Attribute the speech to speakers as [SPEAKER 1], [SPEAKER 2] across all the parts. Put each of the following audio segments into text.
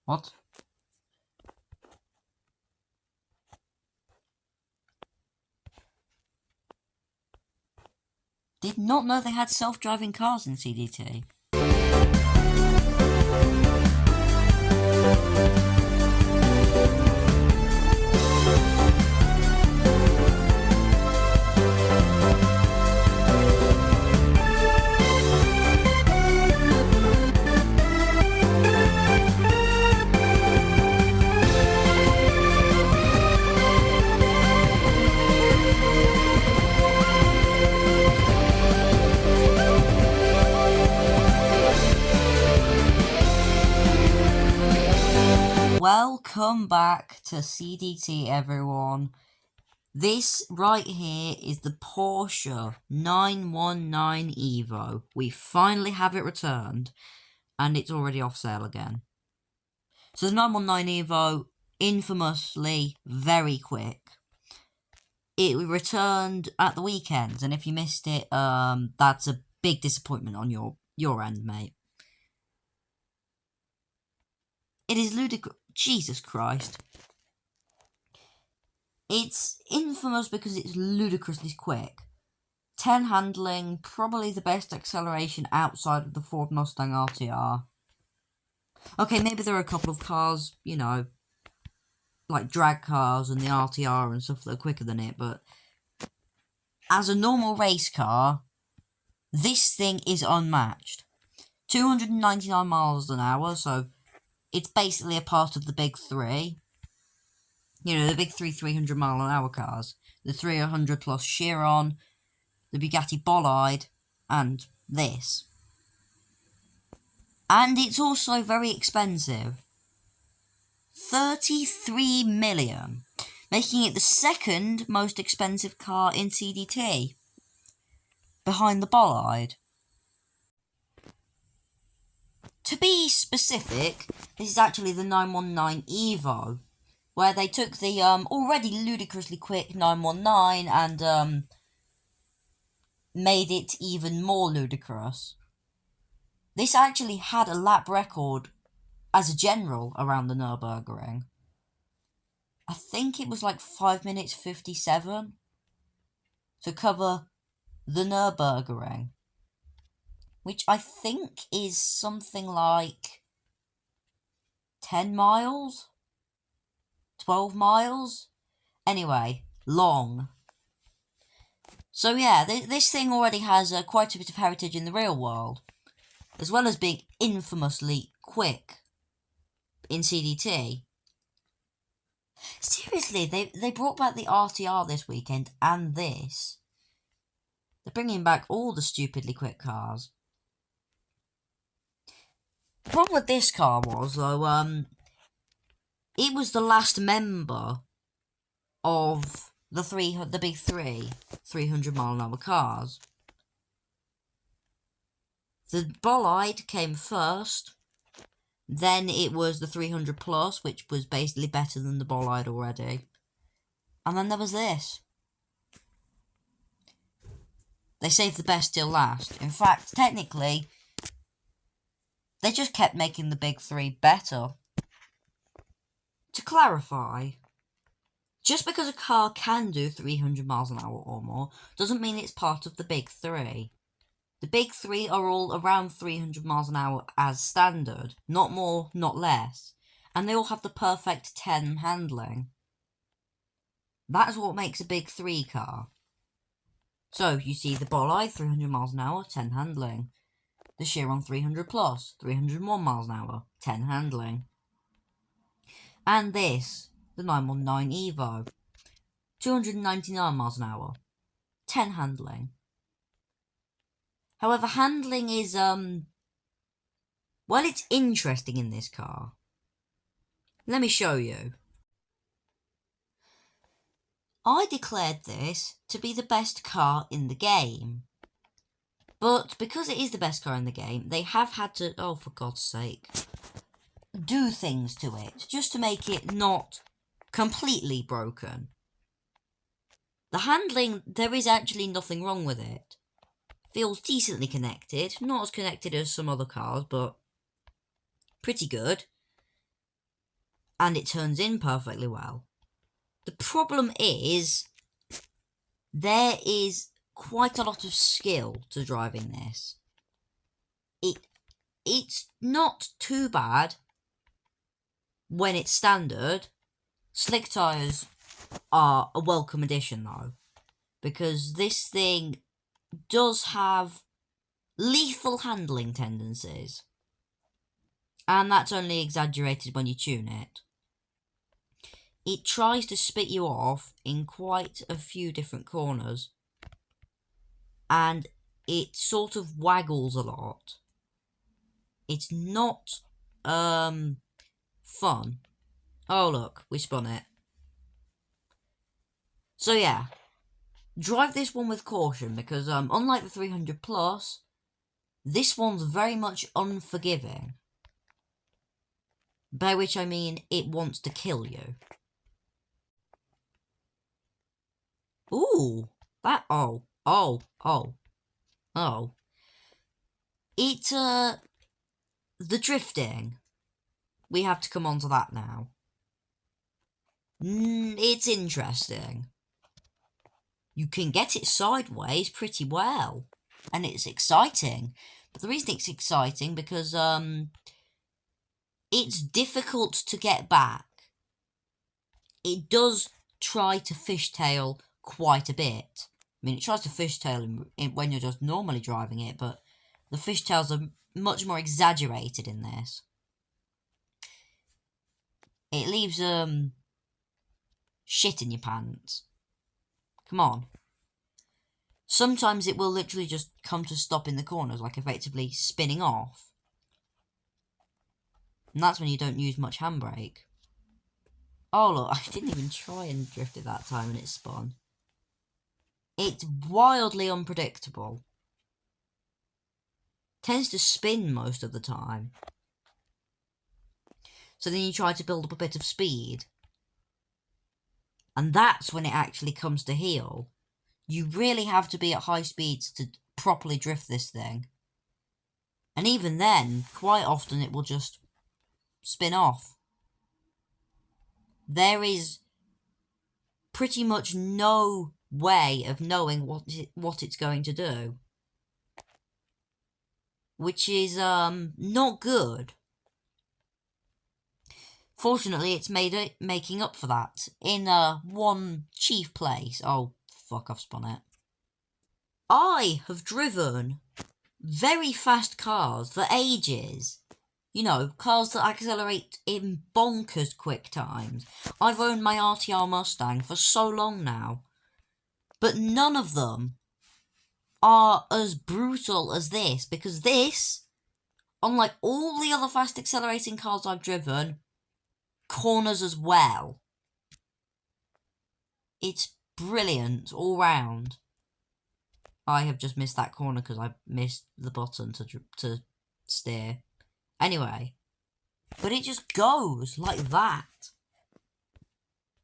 [SPEAKER 1] What? Did not know they had self-driving cars in CDT. Welcome back to CDT, everyone. This right here is the Porsche 919 Evo. We finally have it returned, and it's already off sale again. So the 919 Evo, infamously very quick. It returned at the weekends, and if you missed it, that's a big disappointment on your end, mate. It is ludicrous. Jesus Christ. It's infamous because it's ludicrously quick. 10 handling, probably the best acceleration outside of the Ford Mustang RTR. Okay, maybe there are a couple of cars, you know, like drag cars and the RTR and stuff that are quicker than it, but as a normal race car, this thing is unmatched. 299 miles an hour, so it's basically a part of the big three. You know, the big three 300 mile an hour cars. The 300 plus Chiron, the Bugatti Bolide, and this. And it's also very expensive. 33 million. Making it the second most expensive car in CDT. Behind the Bolide. To be specific, this is actually the 919 Evo, where they took the already ludicrously quick 919 and made it even more ludicrous. This actually had a lap record as a general around the Nürburgring. I think it was like 5 minutes 57 to cover the Nürburgring, which I think is something like 10 miles? 12 miles? Anyway, long. So yeah, this thing already has quite a bit of heritage in the real world, as well as being infamously quick in CDT. Seriously, they brought back the RTR this weekend, and this. They're bringing back all the stupidly quick cars. The problem with this car was, though, it was the last member of the big three 300 mile an hour cars. The Bolide came first, then it was the 300 plus, which was basically better than the Bolide already, and then there was this. They saved the best till last. In fact, technically, they just kept making the big three better. To clarify, just because a car can do 300 miles an hour or more, doesn't mean it's part of the big three. The big three are all around 300 miles an hour as standard. Not more, not less. And they all have the perfect 10 handling. That is what makes a big three car. So, you see the Bolide, 300 miles an hour, 10 handling. The Chiron 300 plus, 301 miles an hour, 10 handling. And this, the 919 Evo, 299 miles an hour, 10 handling. However, handling is, well, it's interesting in this car. Let me show you. I declared this to be the best car in the game. But because it is the best car in the game, they have had to, oh for God's sake, do things to it, just to make it not completely broken. The handling, there is actually nothing wrong with it. Feels decently connected. Not as connected as some other cars, but pretty good. And it turns in perfectly well. The problem is, there is quite a lot of skill to driving this. It's not too bad when it's standard. Slick tyres are a welcome addition though, because this thing does have lethal handling tendencies, and that's only exaggerated when you tune it. It tries to spit you off in quite a few different corners, and it sort of waggles a lot. It's not fun. Oh look, we spun it. So yeah, drive this one with caution, because unlike the 300 Plus, this one's very much unforgiving. By which I mean it wants to kill you. Ooh, that, oh. It, the drifting. We have to come on to that now. It's interesting. You can get it sideways pretty well, and it's exciting. But the reason it's exciting because it's difficult to get back. It does try to fishtail quite a bit. I mean, it tries to fishtail when you're just normally driving it, but the fishtails are much more exaggerated in this. It leaves shit in your pants. Come on. Sometimes it will literally just come to stop in the corners, like effectively spinning off. And that's when you don't use much handbrake. Oh look, I didn't even try and drift it that time and it spun. It's wildly unpredictable. Tends to spin most of the time. So then you try to build up a bit of speed. And that's when it actually comes to heel. You really have to be at high speeds to properly drift this thing. And even then, quite often it will just spin off. There is pretty much no way of knowing what it's going to do. Which is, not good. Fortunately, it's making up for that in one chief place. Oh, fuck, I've spun it. I have driven very fast cars for ages. You know, cars that accelerate in bonkers quick times. I've owned my RTR Mustang for so long now. But none of them are as brutal as this, because this, unlike all the other fast accelerating cars I've driven, corners as well. It's brilliant all round. I have just missed that corner because I missed the button to steer. Anyway, but it just goes like that.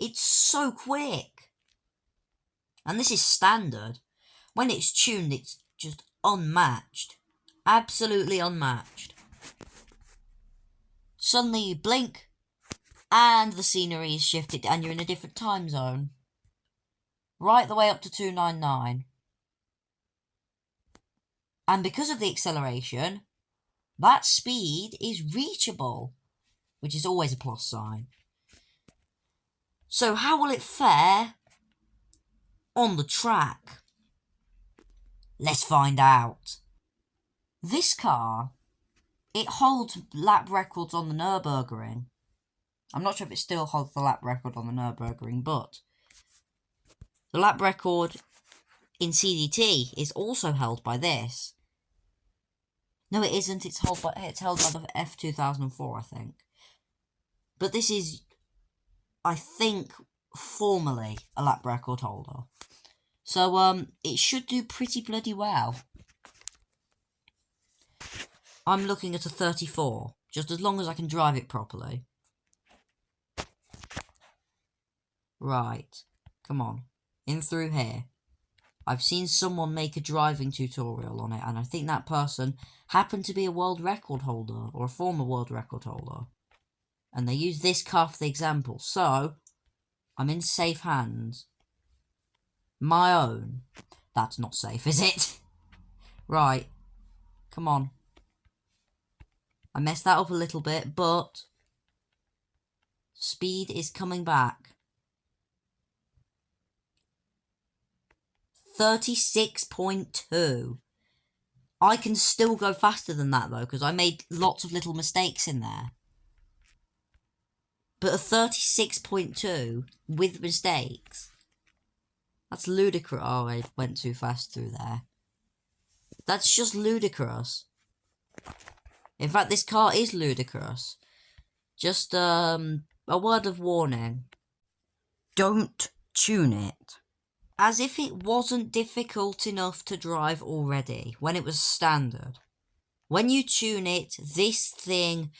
[SPEAKER 1] It's so quick. And this is standard. When it's tuned, it's just unmatched. Absolutely unmatched. Suddenly you blink, and the scenery is shifted, and you're in a different time zone. Right the way up to 299. And because of the acceleration, that speed is reachable, which is always a plus sign. So how will it fare on the track? Let's find out. This car, it holds lap records on the Nürburgring. I'm not sure if it still holds the lap record on the Nürburgring, but the lap record in CDT is also held by this. No, it isn't. It's held by the F2004, I think. But this is, I think, formally a lap record holder. So, it should do pretty bloody well. I'm looking at a 34, just as long as I can drive it properly. Right. Come on. In through here. I've seen someone make a driving tutorial on it, and I think that person happened to be a world record holder, or a former world record holder. And they used this car for the example, so I'm in safe hands. My own. That's not safe, is it? Right. Come on. I messed that up a little bit, but speed is coming back. 36.2. I can still go faster than that, though, because I made lots of little mistakes in there. But a 36.2 with mistakes? That's ludicrous. Oh, I went too fast through there. That's just ludicrous. In fact, this car is ludicrous. Just, a word of warning. Don't tune it. As if it wasn't difficult enough to drive already, when it was standard. When you tune it, this thing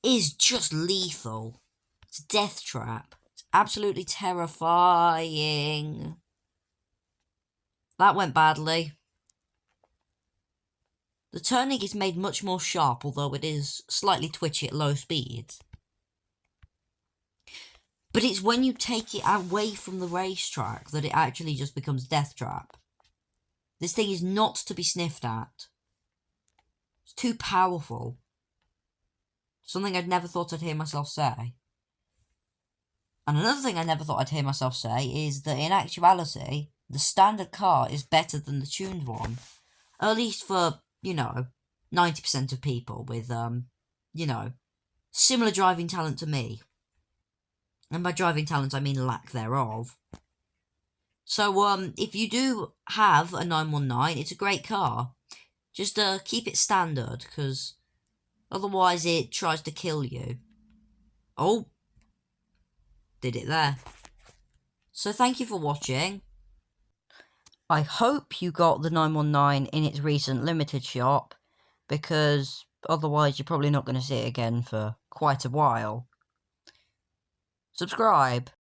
[SPEAKER 1] is just lethal. It's a death trap. It's absolutely terrifying. That went badly. The turning is made much more sharp, although it is slightly twitchy at low speeds. But it's when you take it away from the racetrack that it actually just becomes death trap. This thing is not to be sniffed at. It's too powerful. Something I'd never thought I'd hear myself say. And another thing I never thought I'd hear myself say is that in actuality, the standard car is better than the tuned one. At least for, 90% of people with, similar driving talent to me. And by driving talent, I mean lack thereof. So, if you do have a 919, it's a great car. Just, keep it standard, because otherwise it tries to kill you. Oh. Did it there. So, thank you for watching. I hope you got the 919 in its recent limited shop, because otherwise you're probably not going to see it again for quite a while. Subscribe.